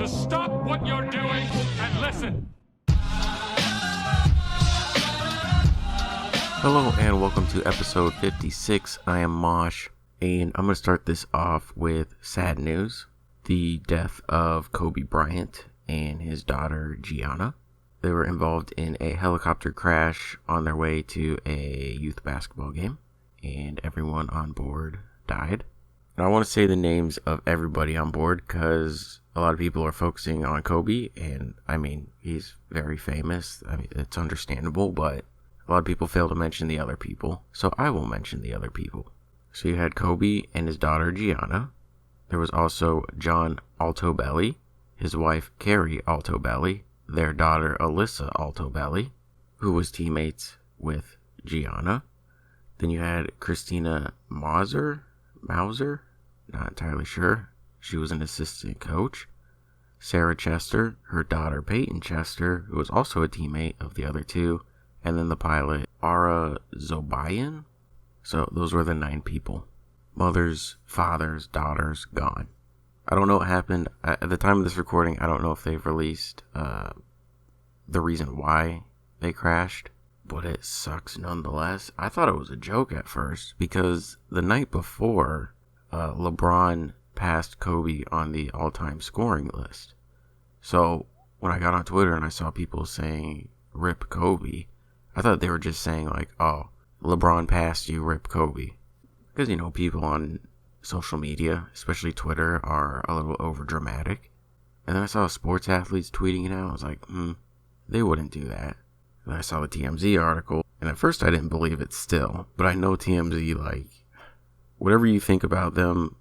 to stop what you're doing and listen. Hello and welcome to episode 56. I am MOSH, and I'm going to start this off with sad news. The death of Kobe Bryant and his daughter Gianna. They were involved in a helicopter crash on their way to a youth basketball game, and everyone on board died. And I want to say the names of everybody on board because a lot of people are focusing on Kobe, and I mean, he's very famous. I mean, it's understandable, but a lot of people fail to mention the other people, so I will mention the other people. So you had Kobe and his daughter Gianna. There was also John Altobelli, his wife Carrie Altobelli, their daughter Alyssa Altobelli, who was teammates with Gianna. Then you had Christina Mauser, not entirely sure. She was an assistant coach. Sarah Chester, her daughter Peyton Chester, who was also a teammate of the other two. And then the pilot, Ara Zobayan. So those were the 9 people. Mothers, fathers, daughters, gone. I don't know what happened. At the time of this recording, I don't know if they've released the reason why they crashed. But it sucks nonetheless. I thought it was a joke at first because the night before, LeBron passed Kobe on the all-time scoring list. So when I got on Twitter and I saw people saying, "Rip Kobe," I thought they were just saying like, "Oh, LeBron passed you, rip Kobe." Because, you know, people on social media, especially Twitter, are a little over dramatic. And then I saw sports athletes tweeting it out. I was like, they wouldn't do that. And I saw the TMZ article, and at first I didn't believe it still, but I know TMZ, like, whatever you think about them,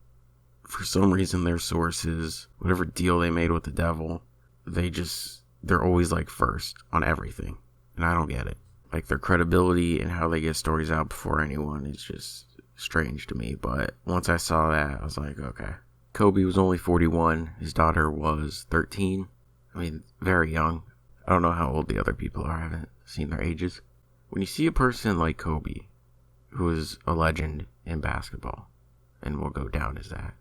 for some reason their sources, whatever deal they made with the devil, they're always like first on everything, and I don't get it. Like, their credibility and how they get stories out before anyone is just strange to me, but once I saw that, I was like, okay. Kobe was only 41, his daughter was 13, I mean, very young. I don't know how old the other people are. I haven't seen their ages. When you see a person like Kobe, who is a legend in basketball, and will go down as that,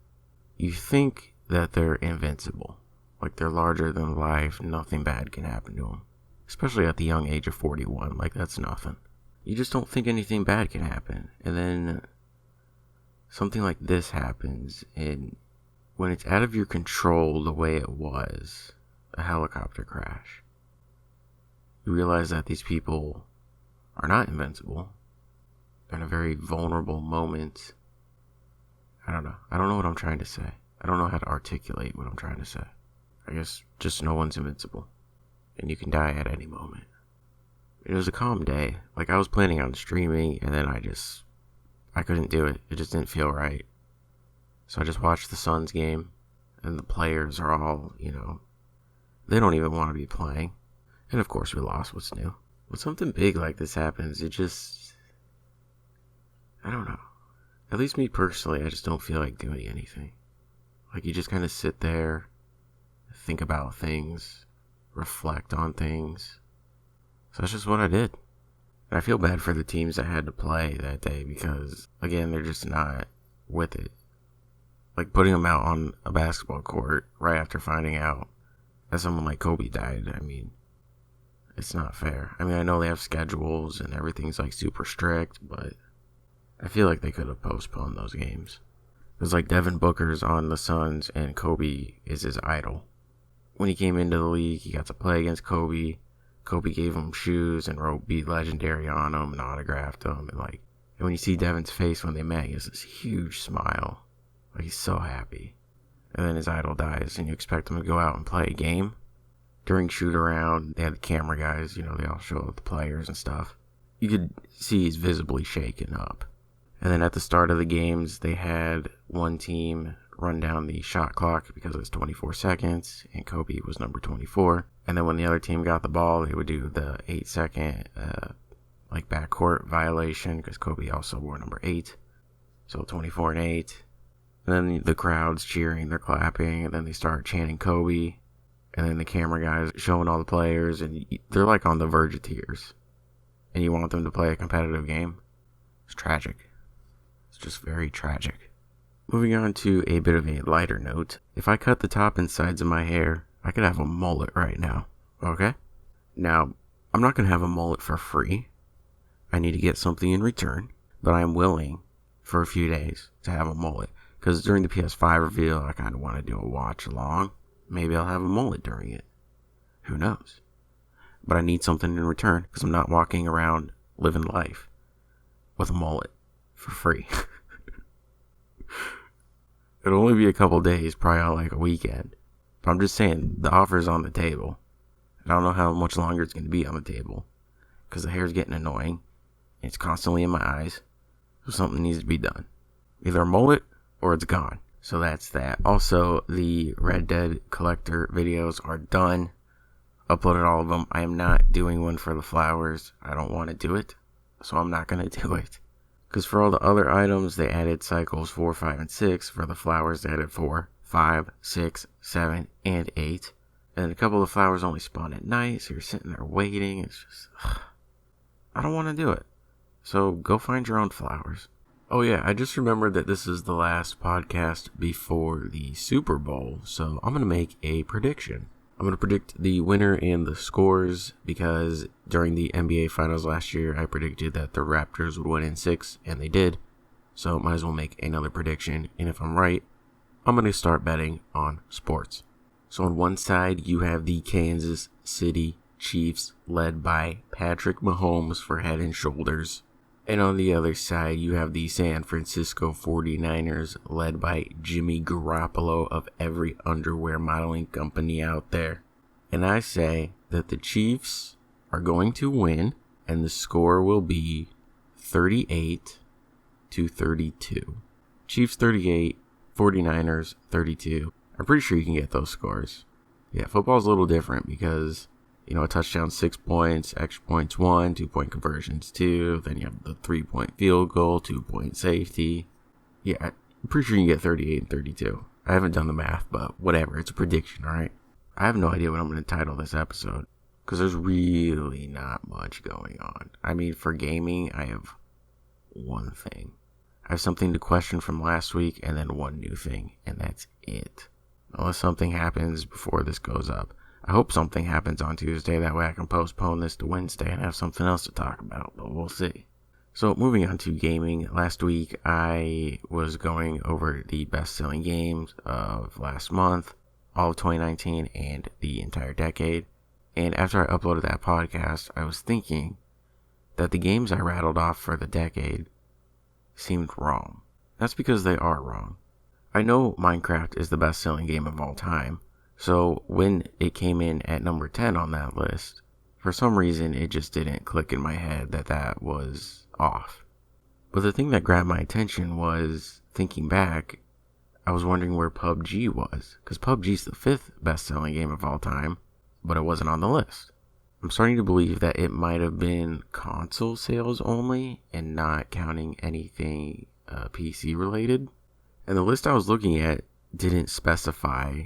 you think that they're invincible. Like, they're larger than life. Nothing bad can happen to them. Especially at the young age of 41. Like, that's nothing. You just don't think anything bad can happen. And then something like this happens, and when it's out of your control the way it was, a helicopter crash, you realize that these people are not invincible. They're in a very vulnerable moment. I don't know. I don't know what I'm trying to say. I don't know how to articulate what I'm trying to say. I guess just no one's invincible. And you can die at any moment. It was a calm day. Like, I was planning on streaming, and then I couldn't do it. It just didn't feel right. So I just watched the Suns game, and the players are all, you know, they don't even want to be playing. And of course we lost. What's new? When something big like this happens, I don't know. At least me personally, I just don't feel like doing anything. Like, you just kind of sit there, think about things, reflect on things. So that's just what I did. And I feel bad for the teams that had to play that day because, again, they're just not with it. Like, putting them out on a basketball court right after finding out that someone like Kobe died, I mean, it's not fair. I mean, I know they have schedules and everything's like super strict, but I feel like they could have postponed those games. It's like Devin Booker's on the Suns and Kobe is his idol. When he came into the league, he got to play against Kobe. Kobe gave him shoes and wrote "Be Legendary" on them and autographed them. And when you see Devin's face when they met, he has this huge smile. Like, he's so happy. And then his idol dies and you expect him to go out and play a game. During shoot around, they had the camera guys, you know, they all show up the players and stuff. You could see he's visibly shaken up. And then at the start of the games, they had one team run down the shot clock because it was 24 seconds, and Kobe was number 24. And then when the other team got the ball, they would do the 8-second, backcourt violation because Kobe also wore number 8. So 24 and 8. And then the crowd's cheering, they're clapping, and then they start chanting Kobe. And then the camera guys showing all the players, and they're like on the verge of tears. And you want them to play a competitive game? It's tragic. It's just very tragic. Moving on to a bit of a lighter note. If I cut the top and sides of my hair, I could have a mullet right now, okay? Now, I'm not going to have a mullet for free. I need to get something in return, but I'm willing for a few days to have a mullet. Because during the PS5 reveal, I kind of want to do a watch along. Maybe I'll have a mullet during it. Who knows? But I need something in return because I'm not walking around living life with a mullet for free. It'll only be a couple days, probably on like a weekend. But I'm just saying, the offer's on the table. I don't know how much longer it's going to be on the table because the hair's getting annoying. It's constantly in my eyes. So something needs to be done. Either a mullet or it's gone. So that's that. Also, the Red Dead Collector videos are done. Uploaded all of them. I am not doing one for the flowers. I don't want to do it. So I'm not going to do it. Because for all the other items, they added cycles 4, 5, and 6. For the flowers, they added 4, 5, 6, 7, and 8. And a couple of flowers only spawn at night, so you're sitting there waiting. It's just, I don't want to do it. So go find your own flowers. Oh yeah, I just remembered that this is the last podcast before the Super Bowl, so I'm going to make a prediction. I'm going to predict the winner and the scores because during the NBA Finals last year, I predicted that the Raptors would win in 6, and they did. So might as well make another prediction, and if I'm right, I'm going to start betting on sports. So on one side, you have the Kansas City Chiefs led by Patrick Mahomes for head and shoulders. And on the other side, you have the San Francisco 49ers led by Jimmy Garoppolo of every underwear modeling company out there. And I say that the Chiefs are going to win, and the score will be 38-32. Chiefs 38, 49ers 32. I'm pretty sure you can get those scores. Yeah, football's a little different because, you know, a touchdown 6 points, extra points 1, 2-point conversions 2, then you have the 3-point field goal, 2-point safety. Yeah, I'm pretty sure you can get 38 and 32. I haven't done the math, but whatever, it's a prediction, alright? I have no idea what I'm going to title this episode because there's really not much going on. I mean, for gaming, I have one thing. I have something to question from last week and then one new thing, and that's it. Unless something happens before this goes up. I hope something happens on Tuesday, that way I can postpone this to Wednesday and have something else to talk about, but we'll see. So moving on to gaming, last week I was going over the best-selling games of last month, all of 2019, and the entire decade. And after I uploaded that podcast, I was thinking that the games I rattled off for the decade seemed wrong. That's because they are wrong. I know Minecraft is the best-selling game of all time, so when it came in at number 10 on that list, for some reason it just didn't click in my head that that was off. But the thing that grabbed my attention was, thinking back, I was wondering where PUBG was, because PUBG's the 5th best-selling game of all time, but it wasn't on the list. I'm starting to believe that it might have been console sales only, and not counting anything PC related. And the list I was looking at didn't specify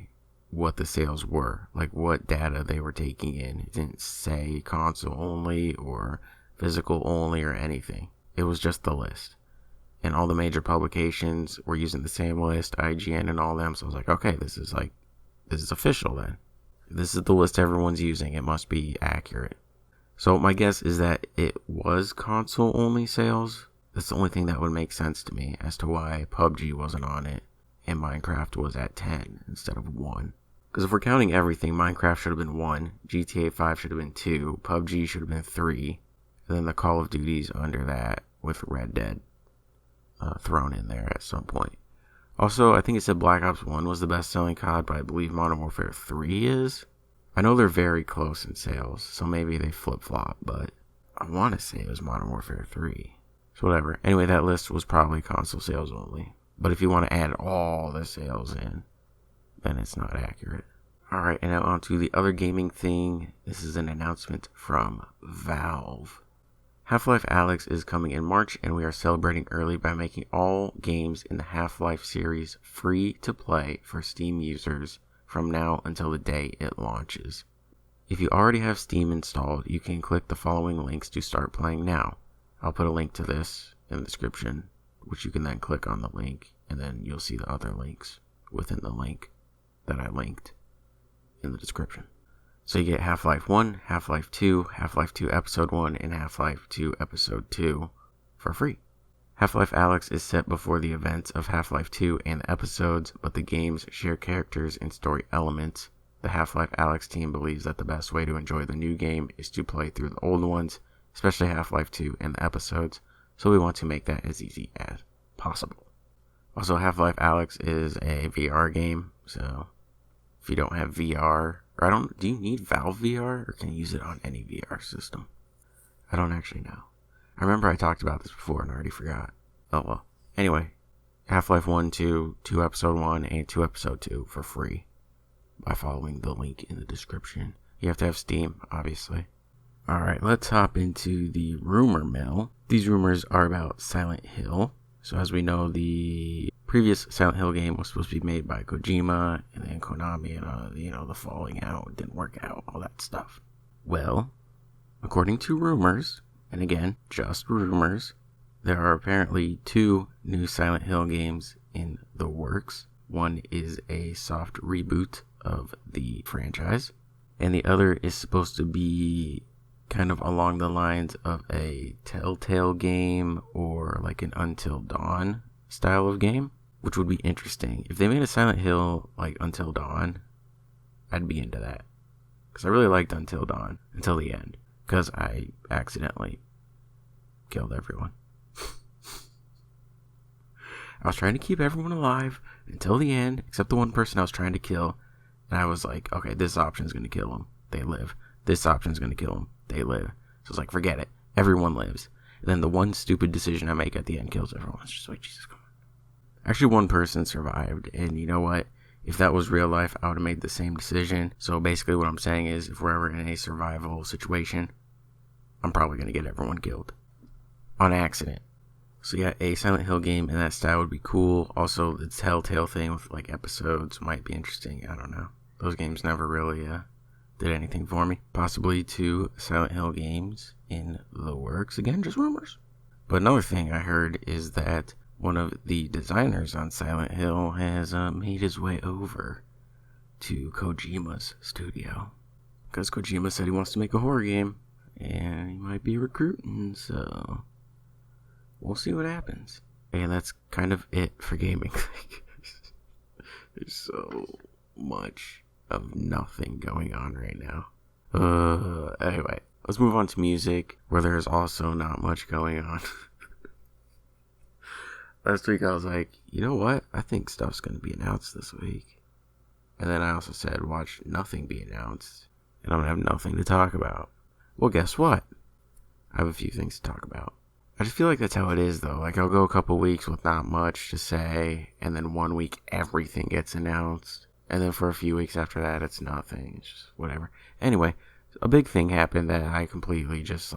what the sales were, like what data they were taking in. It didn't say console only or physical only or anything. It was just the list. And all the major publications were using the same list, IGN and all them. So I was like, okay, this is official then. This is the list everyone's using. It must be accurate. So my guess is that it was console only sales. That's the only thing that would make sense to me as to why PUBG wasn't on it and Minecraft was at 10 instead of 1. Because if we're counting everything, Minecraft should have been 1, GTA 5 should have been 2, PUBG should have been 3, and then the Call of Duties under that with Red Dead thrown in there at some point. Also, I think it said Black Ops 1 was the best-selling COD, but I believe Modern Warfare 3 is. I know they're very close in sales, so maybe they flip-flop, but I want to say it was Modern Warfare 3. So whatever. Anyway, that list was probably console sales only. But if you want to add all the sales in, then it's not accurate. Alright, and now on to the other gaming thing. This is an announcement from Valve. Half-Life Alyx is coming in March, and we are celebrating early by making all games in the Half-Life series free to play for Steam users from now until the day it launches. If you already have Steam installed, you can click the following links to start playing now. I'll put a link to this in the description, which you can then click on the link, and then you'll see the other links within the link that I linked. in the description. So you get Half-Life 1, Half-Life 2, Half-Life 2 Episode 1, and Half-Life 2 Episode 2 for free. Half-Life Alyx is set before the events of Half-Life 2 and the episodes, but the games share characters and story elements. The Half-Life Alyx team believes that the best way to enjoy the new game is to play through the old ones, especially Half-Life 2 and the episodes, so we want to make that as easy as possible. Also, Half-Life Alyx is a VR game, so if you don't have VR, do you need Valve VR, or can you use it on any VR system? I don't actually know. I remember I talked about this before and I already forgot. Oh well. Anyway, Half-Life 1, 2 Episode 1, and 2 Episode 2 for free by following the link in the description. You have to have Steam, obviously. Alright, let's hop into the rumor mill. These rumors are about Silent Hill. So as we know, the previous Silent Hill game was supposed to be made by Kojima, and then Konami, and the falling out, didn't work out, all that stuff. Well, according to rumors, and again, just rumors, there are apparently 2 new Silent Hill games in the works. One is a soft reboot of the franchise, and the other is supposed to be kind of along the lines of a Telltale game or like an Until Dawn style of game, which would be interesting. If they made a Silent Hill like Until Dawn, I'd be into that, because I really liked Until Dawn until the end, because I accidentally killed everyone. I was trying to keep everyone alive until the end, except the one person I was trying to kill. And I was like, okay, this option's going to kill them. They live. This option's going to kill them. They live. So I was like, forget it. Everyone lives. And then the one stupid decision I make at the end kills everyone. It's just like, Jesus, come on. Actually, one person survived. And you know what? If that was real life, I would have made the same decision. So basically what I'm saying is, if we're ever in a survival situation, I'm probably going to get everyone killed. On accident. So yeah, a Silent Hill game in that style would be cool. Also, the Telltale thing with like episodes might be interesting. I don't know. Those games never really did anything for me. Possibly 2 Silent Hill games in the works. Again, just rumors. But another thing I heard is that one of the designers on Silent Hill has made his way over to Kojima's studio. Because Kojima said he wants to make a horror game. And he might be recruiting, so we'll see what happens. And that's kind of it for gaming. There's so much of nothing going on right now. Anyway, let's move on to music, where there's also not much going on. Last week I was like, you know what? I think stuff's going to be announced this week. And then I also said, watch nothing be announced. And I'm going to have nothing to talk about. Well, guess what? I have a few things to talk about. I just feel like that's how it is, though. Like, I'll go a couple weeks with not much to say, and then one week everything gets announced. And then for a few weeks after that, it's nothing. It's just whatever. Anyway, a big thing happened that I completely just,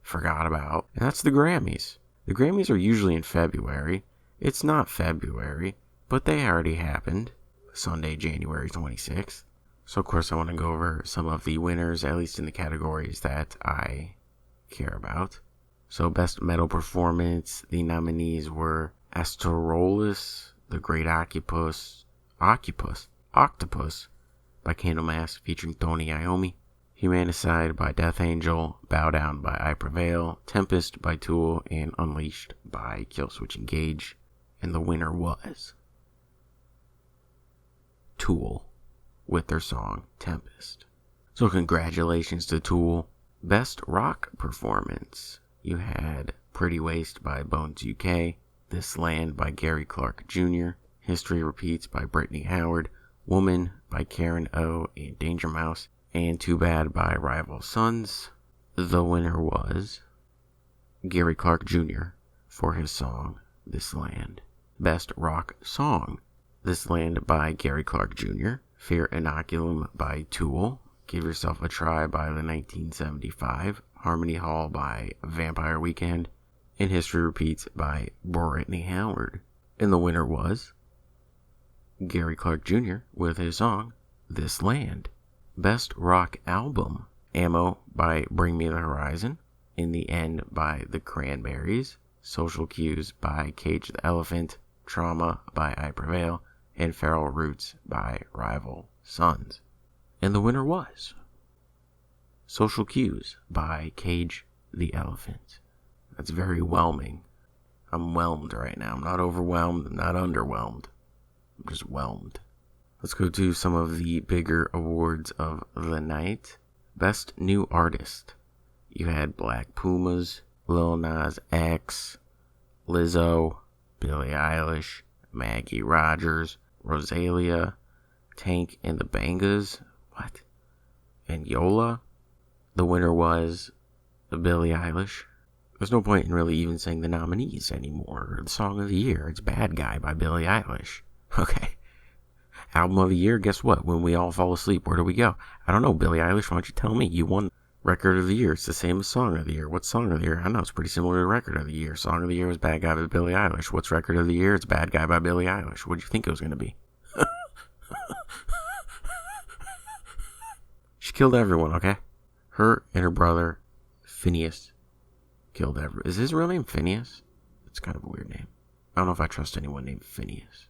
forgot about. And that's the Grammys. The Grammys are usually in February. It's not February, but they already happened. Sunday, January 26th. So, of course, I want to go over some of the winners, at least in the categories that I care about. So, Best Metal Performance, the nominees were Asterolus, The Great Octopus by Candlemass featuring Tony Iommi, Humanicide by Death Angel, Bow Down by I Prevail, Tempest by Tool, and Unleashed by Killswitch Engage. And the winner was Tool with their song Tempest. So congratulations to Tool. Best Rock Performance. You had Pretty Waste by Bones UK, This Land by Gary Clark Jr., History Repeats by Brittany Howard, Woman by Karen O and Danger Mouse, and Too Bad by Rival Sons. The winner was Gary Clark Jr. for his song This Land. Best Rock Song. This Land by Gary Clark Jr., Fear Inoculum by Tool, Give Yourself a Try by the 1975, Harmony Hall by Vampire Weekend, and History Repeats by Brittany Howard. And the winner was Gary Clark Jr. with his song This Land. Best Rock Album. Ammo by Bring Me the Horizon, In the End by The Cranberries, Social Cues by Cage the Elephant, Trauma by I Prevail, and Feral Roots by Rival Sons. And the winner was Social Cues by Cage the Elephant. That's very whelming. I'm whelmed right now. I'm not overwhelmed. I'm not underwhelmed. I'm just whelmed. Let's go to some of the bigger awards of the night. Best New Artist. You had Black Pumas, Lil Nas X, Lizzo, Billie Eilish, Maggie Rogers, Rosalia, Tank and the Bangas, and Yola. The winner was Billie Eilish. There's no point in really even saying the nominees anymore. The song of the year, it's Bad Guy by Billie Eilish. Okay. Album of the year, guess what? When we all fall asleep, where do we go? I don't know, Billie Eilish, why don't you tell me? You won Record of the Year. It's the same as Song of the Year. What's Song of the Year? I know it's pretty similar to Record of the Year. Song of the Year was Bad Guy by Billie Eilish. What's Record of the Year? It's Bad Guy by Billie Eilish. What did you think it was going to be? She killed everyone, okay? Her and her brother, Phineas, killed everyone. Is his real name Phineas? It's kind of a weird name. I don't know if I trust anyone named Phineas.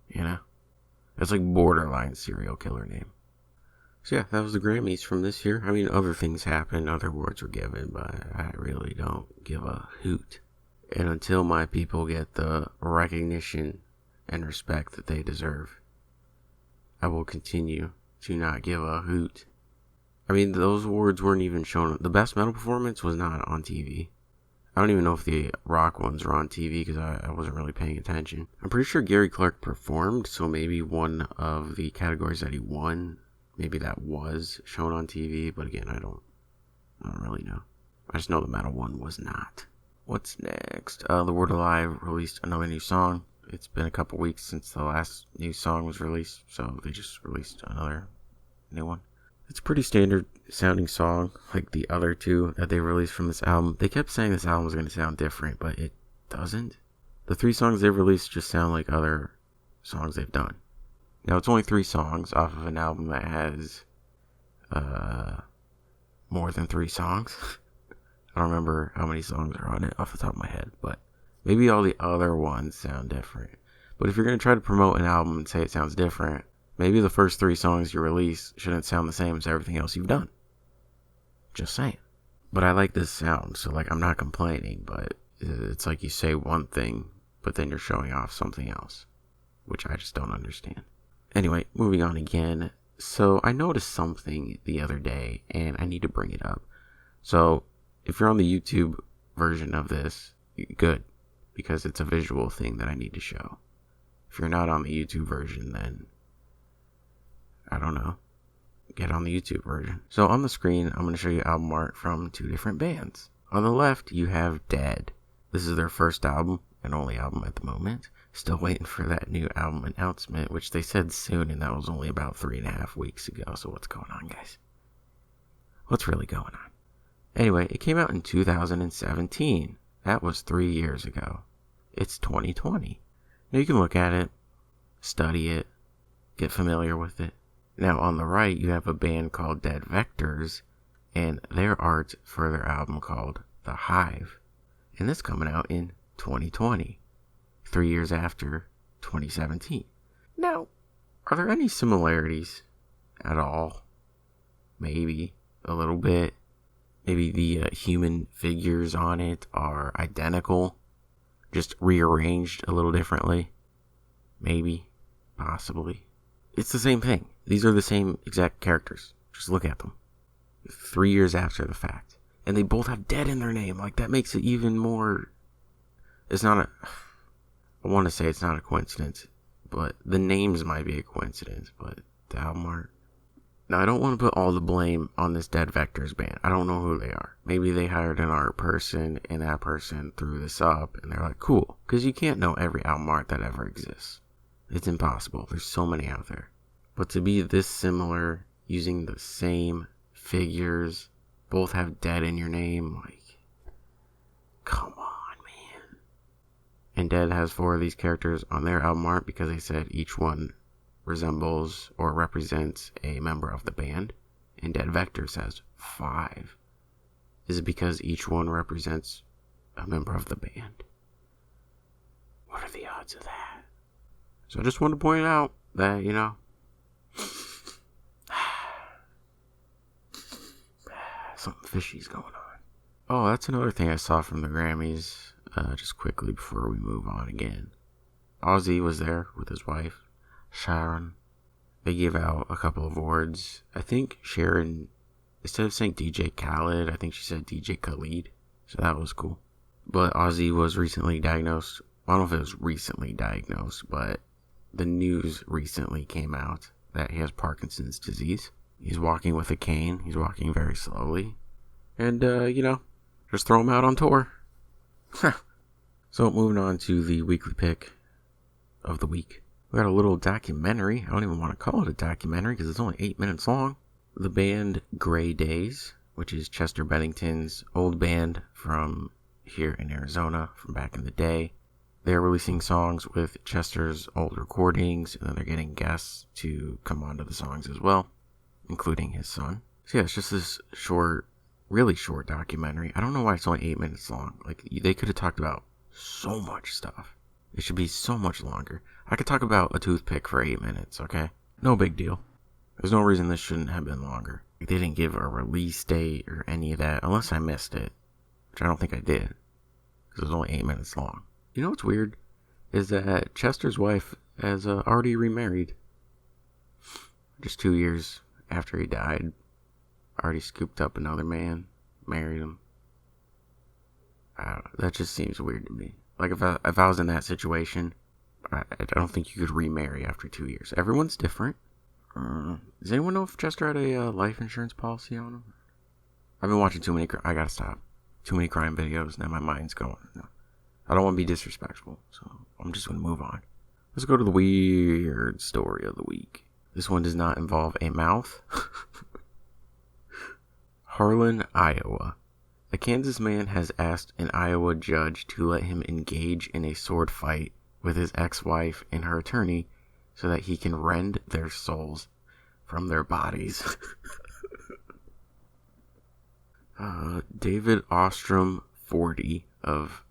You know? It's like borderline serial killer name. So yeah, that was the Grammys from this year. I mean, other things happened, other awards were given, but I really don't give a hoot. And until my people get the recognition and respect that they deserve, I will continue to not give a hoot. I mean, those awards weren't even shown. The best metal performance was not on TV. I don't even know if the rock ones were on TV because I wasn't really paying attention. I'm pretty sure Gary Clark performed, so maybe one of the categories that he won, maybe that was shown on TV, but again, I don't really know. I just know the metal one was not. What's next? The Word Alive released another new song. It's been a couple weeks since the last new song was released, so they just released another new one. It's a pretty standard sounding song, like the other two that they released from this album. They kept saying this album was going to sound different, but it doesn't. The 3 songs they've released just sound like other songs they've done. Now, it's only 3 songs off of an album that has more than 3 songs. I don't remember how many songs are on it off the top of my head, but maybe all the other ones sound different. But if you're going to try to promote an album and say it sounds different, maybe the first 3 songs you release shouldn't sound the same as everything else you've done. Just saying. But I like this sound, so I'm not complaining, but it's like you say one thing, but then you're showing off something else, which I just don't understand. Anyway, moving on again. So I noticed something the other day, and I need to bring it up. So if you're on the YouTube version of this, good, because it's a visual thing that I need to show. If you're not on the YouTube version, then I don't know, get on the YouTube version. So on the screen, I'm going to show you album art from 2 different bands. On the left, you have Dead. This is their first album and only album at the moment. Still waiting for that new album announcement, which they said soon, and that was only about 3.5 weeks ago. So what's going on, guys? What's really going on? Anyway, it came out in 2017. That was 3 years ago. It's 2020. Now you can look at it, study it, get familiar with it. Now, on the right, you have a band called Dead Vectors, and their art for their album called The Hive. And this coming out in 2020, 3 years after 2017. Now, are there any similarities at all? Maybe a little bit. Maybe the human figures on it are identical, just rearranged a little differently. Maybe, possibly. It's the same thing. These are the same exact characters. Just look at them. 3 years after the fact. And they both have Dead in their name. That makes it even more... It's not I want to say it's not a coincidence, but the names might be a coincidence, but the album art... Now, I don't want to put all the blame on this Dead Vectors band. I don't know who they are. Maybe they hired an art person, and that person threw this up, and they're like, cool. Because you can't know every album art that ever exists. It's impossible. There's so many out there. But to be this similar, using the same figures, both have Dead in your name, come on, man. And Dead has 4 of these characters on their album art because they said each one resembles or represents a member of the band. And Dead Vectors has 5. Is it because each one represents a member of the band? What are the odds of that? So I just wanted to point out that, something fishy's going on. Oh, that's another thing I saw from the Grammys, just quickly before we move on again. Ozzy was there with his wife, Sharon. They gave out a couple of awards. I think Sharon, instead of saying DJ Khaled, I think she said DJ Khalid. So that was cool. But Ozzy was recently diagnosed. I don't know if it was recently diagnosed, but the news recently came out that he has Parkinson's disease. He's walking with a cane. He's walking very slowly. And, just throw him out on tour. So moving on to the weekly pick of the week. We got a little documentary. I don't even want to call it a documentary because it's only 8 minutes long. The band Grey Days, which is Chester Bennington's old band from here in Arizona from back in the day. They're releasing songs with Chester's old recordings, and then they're getting guests to come onto the songs as well, including his son. So yeah, it's just this short, really short documentary. I don't know why it's only 8 minutes long. Like, they could have talked about so much stuff. It should be so much longer. I could talk about a toothpick for 8 minutes, okay? No big deal. There's no reason this shouldn't have been longer. Like, they didn't give a release date or any of that, unless I missed it, which I don't think I did, because it was only 8 minutes long. You know what's weird? Is that Chester's wife has already remarried. Just 2 years after he died. Already scooped up another man, married him. I don't know, that just seems weird to me. Like, if I was in that situation, I don't think you could remarry after 2 years. Everyone's different. Does anyone know if Chester had a life insurance policy on him? I've been watching too many. I gotta stop. Too many crime videos. Now my mind's going. No. I don't want to be disrespectful, so I'm just gonna move on. Let's go to the weird story of the week. This one does not involve a mouth. Harlan, Iowa. A Kansas man has asked an Iowa judge to let him engage in a sword fight with his ex-wife and her attorney so that he can rend their souls from their bodies. David Ostrom, 40, of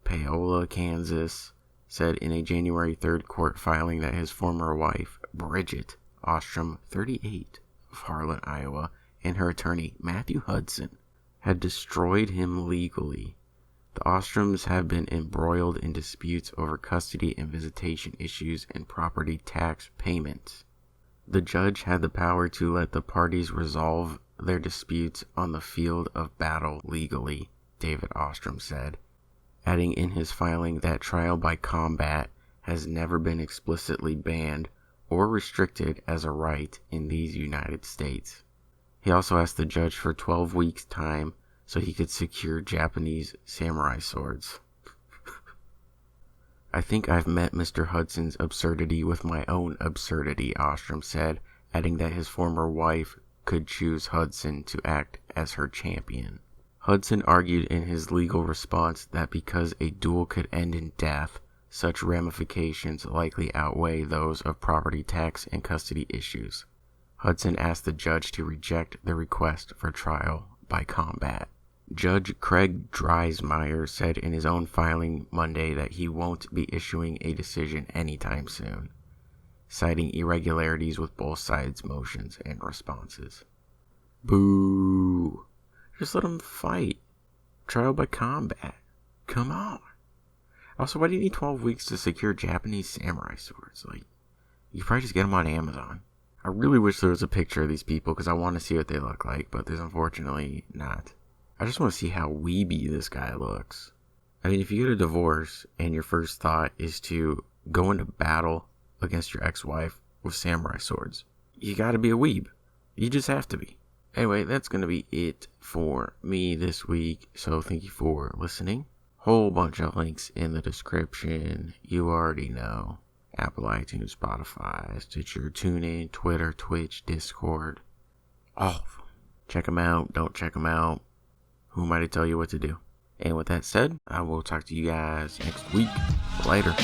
Paola, Kansas, said in a January 3rd court filing that his former wife, Bridget Ostrom, 38, of Harlan, Iowa, and her attorney, Matthew Hudson, had destroyed him legally. The Ostroms have been embroiled in disputes over custody and visitation issues and property tax payments. The judge had the power to let the parties resolve their disputes on the field of battle legally, David Ostrom said, adding in his filing that trial by combat has never been explicitly banned or restricted as a right in these United States. He also asked the judge for 12 weeks' time so he could secure Japanese samurai swords. I think I've met Mr. Hudson's absurdity with my own absurdity, Ostrom said, adding that his former wife could choose Hudson to act as her champion. Hudson argued in his legal response that because a duel could end in death, such ramifications likely outweigh those of property tax and custody issues. Hudson asked the judge to reject the request for trial by combat. Judge Craig Dreismeyer said in his own filing Monday that he won't be issuing a decision anytime soon, citing irregularities with both sides' motions and responses. Boo! Just let them fight. Trial by combat. Come on. Also, why do you need 12 weeks to secure Japanese samurai swords? Like, you could probably just get them on Amazon. I really wish there was a picture of these people because I want to see what they look like, but there's unfortunately not. I just want to see how weeby this guy looks. I mean, if you get a divorce and your first thought is to go into battle against your ex-wife with samurai swords, you gotta be a weeb. You just have to be. Anyway, that's gonna be it for me this week, so thank you for listening. Whole bunch of links in the description. You already know. Apple, iTunes, Spotify, Stitcher, TuneIn, Twitter, Twitch, Discord. All of them. Check them out. Don't check them out. Who am I to tell you what to do? And with that said, I will talk to you guys next week. Later.